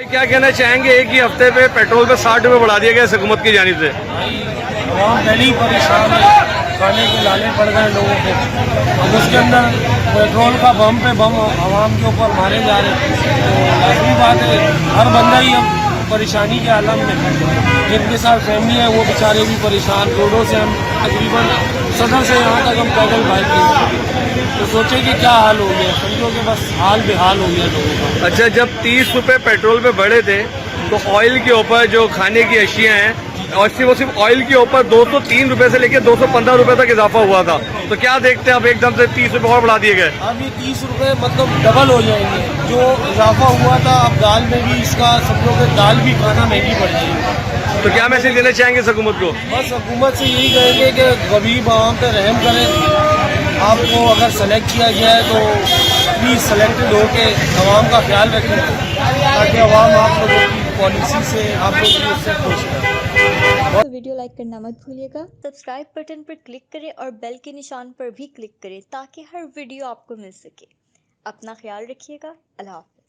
کیا کہنا چاہیں گے، ایک ہی ہفتے پہ پیٹرول پہ 60 روپے بڑھا دیا گیا حکومت کی جانب سے؟ عوام پہلے ہی پریشان ہے، کھانے کے لالے پڑ گئے لوگوں کو، اب اس کے اندر پیٹرول کا بم پہ بم عوام کے اوپر مارے جا رہے ہیں، تو لازمی بات ہے ہر بندہ ہی اب پریشانی کے عالم میں، جن کے ساتھ فیملی ہے وہ بیچارے بھی پریشان، روڈوں سے ہم تقریباً صدر سے یہاں تک ہم پیدل بھاگ گئے، تو سوچیں کہ کیا حال ہو گیا، سمجھو کہ بس حال بحال ہو گیا لوگوں کا۔ اچھا، جب 30 روپے پیٹرول پہ بڑھے تھے تو آئل کے اوپر جو کھانے کی اشیاء ہیں، اور صرف آئل کے اوپر 203 روپے سے لے کے 215 روپے تک اضافہ ہوا تھا، تو کیا دیکھتے ہیں اب ایک دم سے 30 روپے اور بڑھا دیے گئے؟ اب یہ 30 روپے مطلب ڈبل ہو جائیں گے، جو اضافہ ہوا تھا اب دال میں بھی اس کا سمجھو کہ دال بھی کھانا مہنگی پڑ جائے گی۔ تو کیا میسج دینا چاہیں گے اس حکومت کو؟ بس حکومت سے یہی کہیں گے کہ غریب عوام پہ رحم کریں، آپ کو اگر سلیکٹ کیا گیا ہے تو پلیز سلیکٹڈ ہو کے عوام کا خیال رکھیں، تاکہ عوام آپ لوگوں کی پالیسی سے آپ لوگوں کی اس سے خوش رہیں۔ تو ویڈیو لائک کرنا مت بھولیے گا، سبسکرائب بٹن پر کلک کریں اور بیل کے نشان پر بھی کلک کریں تاکہ ہر ویڈیو آپ کو مل سکے۔ اپنا خیال رکھیے گا، اللہ حافظ۔